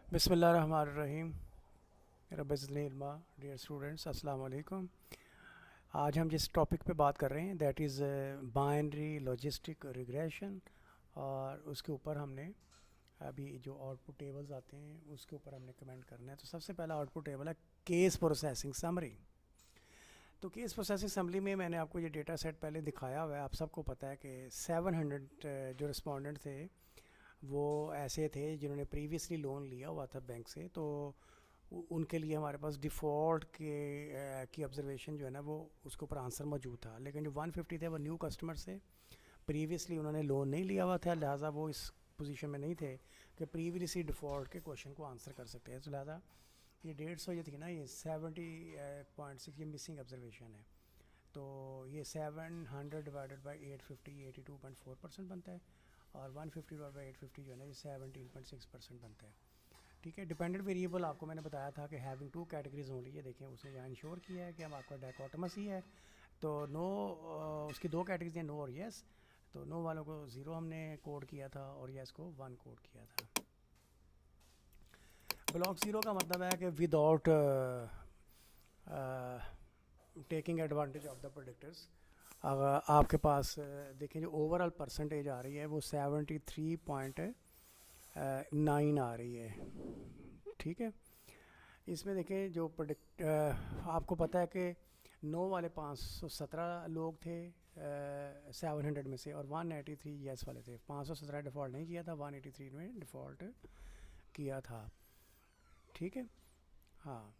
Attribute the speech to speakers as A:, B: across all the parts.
A: बिस्मिल्लाहिर्रहमानिर्रहीम। रब्बिज़िदनी dear students, अस्सलाम वालेकुम। आज हम जिस टॉपिक पे बात कर रहे हैं that is binary logistic regression, और उसके ऊपर हमने अभी जो आउटपुट टेबल्स आते हैं उसके ऊपर हमने कमेंट करना है। तो सबसे पहला आउटपुट टेबल है केस प्रोसेसिंग समरी। तो केस प्रोसेसिंग समरी में मैंने आपको ये डेटा सेट पहले दिखाया हुआ है। आप सबको पता है कि 700 जो रिस्पोंडेंट थे वो ऐसे थे जिन्होंने प्रीवियसली लोन लिया हुआ था बैंक से। तो उनके लिए हमारे पास डिफ़ॉल्ट की ऑब्जर्वेशन जो है ना वो उसके ऊपर आंसर मौजूद था। लेकिन जो 150 थे वो न्यू कस्टमर से, प्रीवियसली उन्होंने लोन नहीं लिया हुआ था, लिहाजा वो इस पोजीशन में नहीं थे कि प्रीवियसली डिफ़ॉल्ट के क्वेश्चन को आंसर कर सकते हैं। तो लिहाजा ये 150 जो थी ना, ये 70.6 ये मिसिंग ऑब्जर्वेशन है। तो ये 700 डिवाइडेड बाई 850 82.4% बनता है, और 150 डिवाइड बाई 850 जो है ना ये 17.6% बनता है। ठीक है। डिपेंडेंट वेरिएबल आपको मैंने बताया था कि हैविंग टू कैटेगरीज ओनली, ये देखें उसने यहाँ इंश्योर किया है कि हम आपका डायकोटमस ही है। तो नो, उसकी दो कैटेगरीज हैं, नो और येस। तो नो वालों को 0 हमने कोड किया था और येस को 1 कोड किया था। ब्लॉक 0 का मतलब है कि without taking advantage of the predictors. अगर आपके पास देखें जो ओवरऑल परसेंटेज आ रही है वो 73.9 आ रही है। ठीक है। इसमें देखें जो प्रोडिक्ट आपको पता है कि नो वाले 517 लोग थे 700 में से, और 183 येस वाले थे। 517 डिफ़ॉल्ट नहीं किया था, 183 में डिफ़ॉल्ट किया था। ठीक है। हाँ।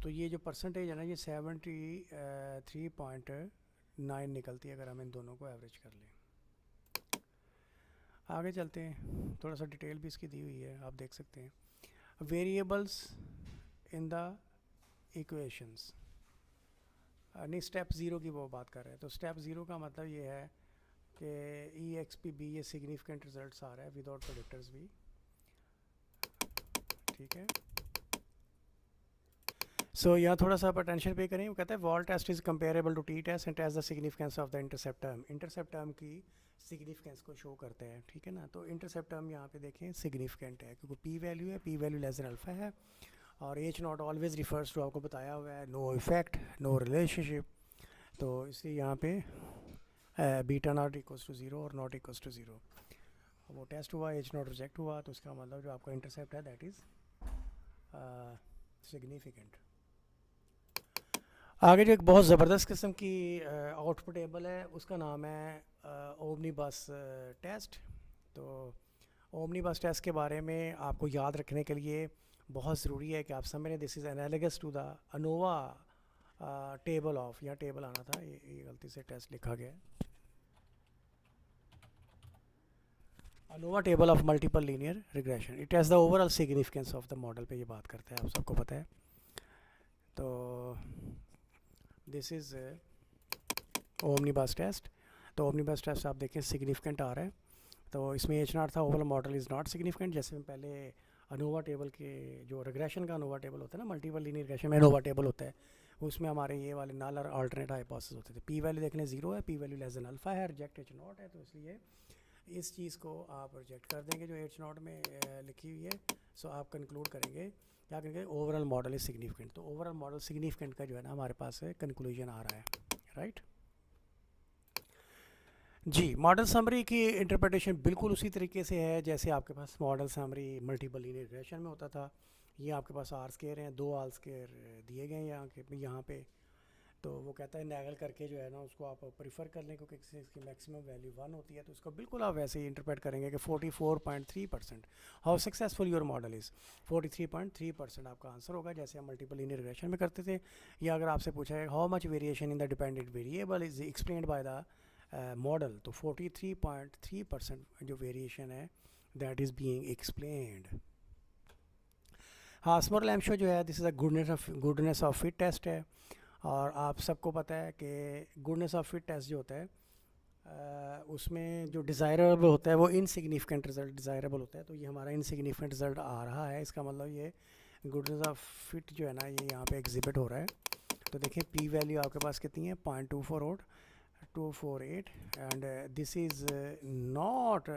A: तो ये जो परसेंटेज है ना ये 73.9 निकलती है अगर हम इन दोनों को एवरेज कर लें। आगे चलते हैं, थोड़ा सा डिटेल भी इसकी दी हुई है, आप देख सकते हैं। वेरिएबल्स इन द इक्वेशंस, नहीं स्टेप ज़ीरो की वो बात कर रहे हैं। तो स्टेप ज़ीरो का मतलब ये है कि ई एक्स पी बी ये सिग्निफिकेंट रिजल्ट्स आ रहा है विदाउट प्रोडिक्टर्स भी। ठीक है। सो यहाँ थोड़ा सा अटेंशन पे करें। वो कहता है Wald test is comparable to T test and test the significance of the intercept term. Intercept term की सिग्निफिकेंस को शो करते हैं। ठीक है ना। तो इंटरसेप्ट टर्म यहाँ पे देखें सिग्निफिकेंट है क्योंकि पी वैल्यू है, p value less than alpha है, और H naught always refers to, आपको बताया हुआ है, नो इफेक्ट नो रिलेशनशिप। तो इसलिए यहाँ पे बीटा नॉट इक्वल्स टू 0 और नॉट इक्वल्स टू 0। वो टेस्ट हुआ, एच नॉट रिजेक्ट हुआ, तो इसका मतलब जो आपका इंटरसेप्ट है दैट इज़ सिग्निफिकेंट। आगे जो एक बहुत ज़बरदस्त किस्म की आउटपुट टेबल है उसका नाम है ओमनी बस टेस्ट। तो ओमनी बस टेस्ट के बारे में आपको याद रखने के लिए बहुत ज़रूरी है कि आप समझें this is analogous to the ANOVA table of, यहाँ टेबल आना था, ये गलती से टेस्ट लिखा गया है। ANOVA table of multiple linear regression, it has the overall significance of the model पे ये बात करता है, आप सबको पता है। तो दिस इज़ ओमनी बस टेस्ट। तो ओमनी बस टेस्ट आप देखें सिग्निफिकेंट आ रहा है। तो इसमें एच नॉट था, overall model is not significant. जैसे हम पहले अनोवा टेबल के जो रिग्रेशन का अनोवा टेबल होता है ना, मल्टीपल लीनियर रिग्रेशन में अनोवा टेबल होता है, उसमें हमारे ये वाले नल और अल्टरनेट हाइपोथेसिस होते थे। पी वैल्यू देखने 0 है, p value less than alpha है, रिजेक्ट एच नॉट है, तो इसलिए इस चीज़ को आप रिजेक्ट कर देंगे जो एच नॉट में लिखी हुई है। सो आप कंक्लूड करेंगे, क्या करेंगे, ओवरऑल मॉडल इज सिग्निफिकेंट। तो ओवरऑल मॉडल सिग्निफिकेंट का जो है ना हमारे पास कंक्लूजन आ रहा है, राइट। जी, मॉडल समरी की इंटरप्रिटेशन बिल्कुल उसी तरीके से है जैसे आपके पास model summary multiple linear regression में होता था। ये आपके पास आर स्केयर हैं, 2 आर स्केयर दिए गए हैं यहाँ पे। तो वो कहता है नैगल करके जो है ना उसको आप प्रीफर कर लें, क्योंकि इसकी मैक्सिमम वैल्यू 1 होती है। तो इसको बिल्कुल आप वैसे ही इंटरप्रेट करेंगे कि 44.3%। How successful your model is, 43.3% आपका आंसर होगा, जैसे हम मल्टीपल लीनियर रिग्रेशन में करते थे। या अगर आपसे पूछा है how much variation in the dependent variable is explained by the model, तो 43.3% जो वेरिएशन है दैट इज़ बीइंग एक्सप्लेन्ड। हाँ, स्मॉल लैम्पशो जो है this is a goodness of fit test है। और आप सबको पता है कि गुडनेस ऑफ फिट टेस्ट जो होता है उसमें जो डिज़ायरेबल होता है वो इनसिग्निफिकेंट रिजल्ट डिज़ायरेबल होता है। तो ये हमारा इनसिग्निफिकेंट रिजल्ट आ रहा है, इसका मतलब ये गुडनेस ऑफ फिट जो है ना ये यहाँ पे एग्जिबिट हो रहा है। तो देखिए पी वैल्यू आपके पास कितनी है, 0.24 और 248 and this is not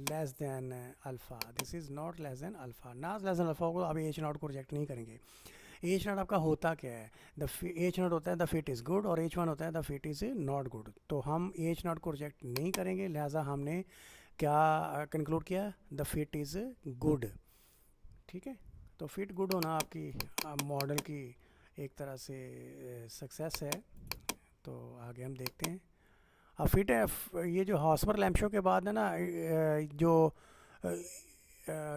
A: less than alpha, this is not less than alpha, not less than alpha को आप एच नॉट को रिजेक्ट नहीं करेंगे। एच नॉट आपका होता क्या है, एच नॉट होता है द फिट इज़ गुड और एच वन होता है the fit is not good. तो हम एच नॉट को रिजेक्ट नहीं करेंगे, लिहाजा हमने क्या कंक्लूड किया, द फिट इज़ गुड। ठीक है, तो फिट गुड होना आपकी मॉडल की एक तरह से सक्सेस है। तो आगे हम देखते हैं। अब फिट है, ये जो हॉस्पर लैम्पशो के बाद है ना,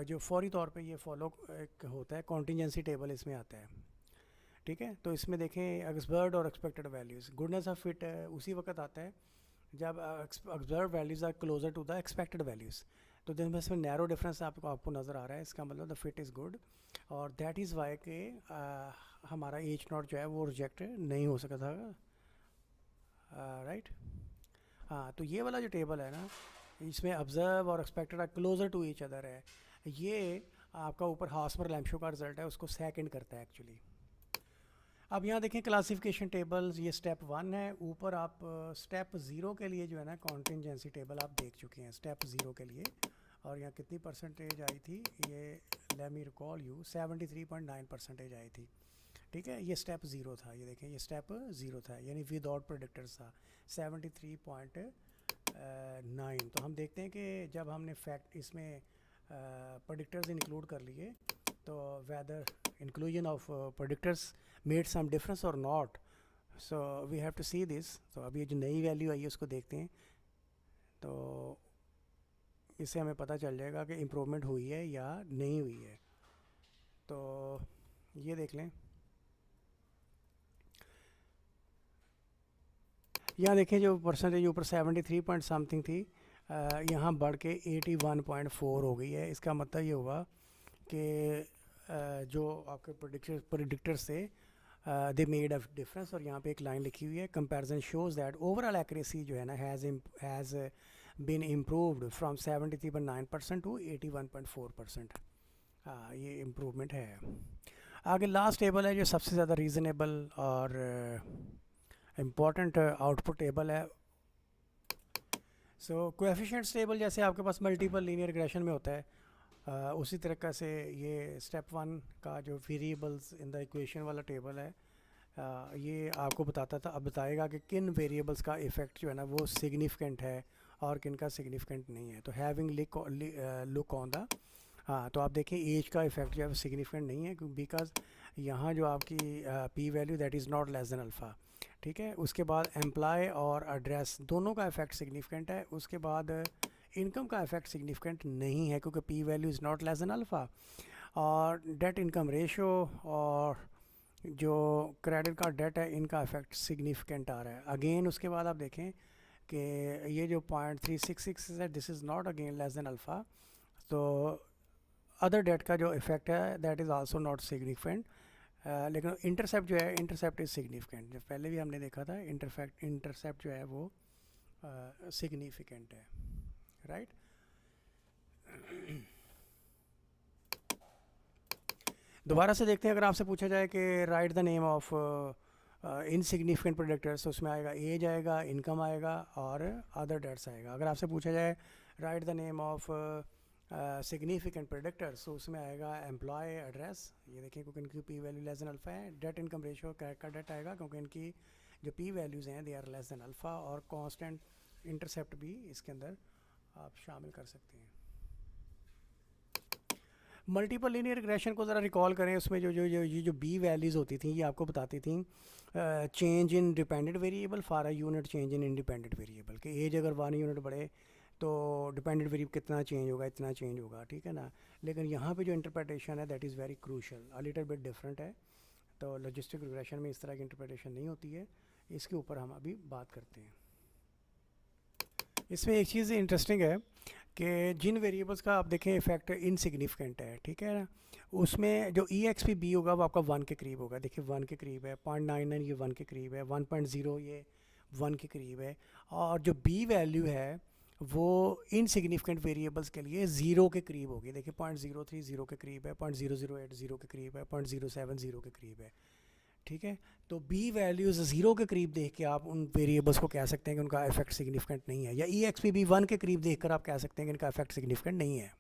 A: जो फौरी तौर पे ये फॉलो एक होता है कॉन्टीजेंसी टेबल इसमें आता है। ठीक है, तो इसमें देखें एक्सपर्ट और expected values, goodness of fit उसी वक्त आता है जब observe values are closer to the expected values. तो जिसमें इसमें नैरो डिफरेंस आपको नज़र आ रहा है, इसका मतलब द फिट इज़ गुड और दैट इज़ वाई के हमारा एच नॉट जो है वो रिजेक्ट नहीं हो सका था। राइट, हाँ, तो ये वाला जो टेबल है ना, इसमें ऑब्जर्व और expected are closer to each other है, ये आपका ऊपर हॉस्पर लैम्पशो का रिजल्ट है, उसको सेकंड करता है एक्चुअली। अब यहाँ देखें क्लासिफिकेशन टेबल्स, ये स्टेप 1 है। ऊपर आप स्टेप 0 के लिए जो है ना कॉन्टिजेंसी टेबल आप देख चुके हैं स्टेप 0 के लिए, और यहाँ कितनी परसेंटेज आई थी, ये लेट मी रिकॉल यू 73.9% आई थी। ठीक है, ये स्टेप 0 था, ये देखें ये स्टेप 0 था, यानी विदाउट प्रेडिक्टर्स था 73.9। तो हम देखते हैं कि जब हमने फैक्ट इसमें प्रेडिक्टर्स इंक्लूड कर लिए, तो weather inclusion of predictors made some difference or not, so we have to see this। तो अब ये जो नई वैल्यू आई है उसको देखते हैं, तो इससे हमें पता चल जाएगा कि इम्प्रूवमेंट हुई है या नहीं हुई है। तो ये देख लें, यहाँ देखें जो परसेंटेज ऊपर 73 पॉइंट समथिंग थी, यहाँ बढ़ के 81.4 हो गई है। इसका मतलब ये हुआ कि जो आपके प्रेडिक्टर से दे मेड अ डिफरेंस, और यहाँ पे एक लाइन लिखी हुई है, comparison shows that overall accuracy जो है ना has been improved from 73.9% to 81.4%। हाँ, ये इम्प्रूवमेंट है। आगे लास्ट टेबल है जो सबसे ज़्यादा रीज़नेबल और इम्पॉर्टेंट आउटपुट टेबल है। सो कोएफिशिएंट्स टेबल जैसे आपके पास मल्टीपल लीनियर रिग्रेशन में होता है, उसी तरीक़ा से ये स्टेप 1 का जो वेरिएबल्स इन द इक्वेशन वाला टेबल है, ये आपको बताता था, अब बताएगा कि किन वेरिएबल्स का इफ़ेक्ट जो है ना वो सिग्निफिकेंट है और किन का सिग्निफिकेंट नहीं है। तो हैविंग लुक ऑन द, हाँ, तो आप देखें एज का इफ़ेक्ट जो है सिग्निफिकेंट नहीं है, बिकॉज यहाँ जो आपकी P value that is not less than alpha. ठीक है, उसके बाद एम्प्लॉय और एड्रेस दोनों का इफ़ेक्ट सिग्निफिकेंट है। उसके बाद इनकम का इफेक्ट सिग्निफिकेंट नहीं है क्योंकि p value is not less than alpha. और डेट इनकम रेशो और जो क्रेडिट कार्ड डेट है, इनका इफेक्ट सिग्निफिकेंट आ रहा है। अगेन उसके बाद आप देखें कि ये जो 0.366 है, this is not again less than alpha. तो अदर डेट का जो इफेक्ट है that is also not significant. लेकिन इंटरसेप्ट जो है, इंटरसेप्ट इज़ सिग्निफिकेंट, जब पहले भी हमने देखा था इंटरसेप्ट जो है वो सिग्निफिकेंट है। राइट, दोबारा से देखते हैं। अगर आपसे पूछा जाए कि right the name of insignificant predictors, तो उसमें आएगा एज आएगा, इनकम आएगा और अदर डेट्स आएगा। अगर आपसे पूछा जाए write the name of significant predictors, तो उसमें आएगा एम्प्लॉय, एड्रेस, ये देखें क्योंकि इनकी p value less than alpha है। डेट इनकम रेशियो का डेट आएगा क्योंकि इनकी जो पी वैल्यूज़ हैं they are less than alpha, और कांस्टेंट इंटरसेप्ट भी इसके अंदर आप शामिल कर सकते हैं। मल्टीपल लीनियर रिग्रेशन को ज़रा रिकॉल करें, उसमें जो बी वैल्यूज़ होती थी ये आपको बताती थी change in dependent variable for a unit change in independent variable, कि एज अगर 1 यूनिट बढ़े तो डिपेंडेंट वेरिएबल कितना चेंज होगा, इतना चेंज होगा। ठीक है ना, लेकिन यहाँ पे जो इंटरप्रिटेशन है that is very crucial, a little bit different है। तो लॉजिस्टिक रिग्रेशन में इस तरह की इंटरप्रिटेशन नहीं होती है, इसके ऊपर हम अभी बात करते हैं। इसमें एक चीज़ इंटरेस्टिंग है कि जिन वेरिएबल्स का आप देखें इफेक्ट इनसिग्निफिकेंट है, ठीक है ना, उसमें जो ई एक्स पी बी होगा वो आपका 1 के करीब होगा। देखिए 1 के करीब है, 0.99 ये 1 के करीब है, 1.0 ये 1 के करीब है। और जो बी वैल्यू है वो इनसिग्निफिकेंट वेरिएबल्स के लिए 0 के करीब होगी। देखिए 0.03 0 के करीब है, 0.008 0 के करीब है, 0.07 0 के करीब है। ठीक है। तो बी वैल्यूज़ ज़ीरो के करीब देख के आप उन वेरिएबल्स को कह सकते हैं कि उनका इफेक्ट सिग्निफिकेंट नहीं है, या ई एक्स पी बी वन के करीब देख कर आप कह सकते हैं कि इनका इफेक्ट सिग्निफिकेंट नहीं है।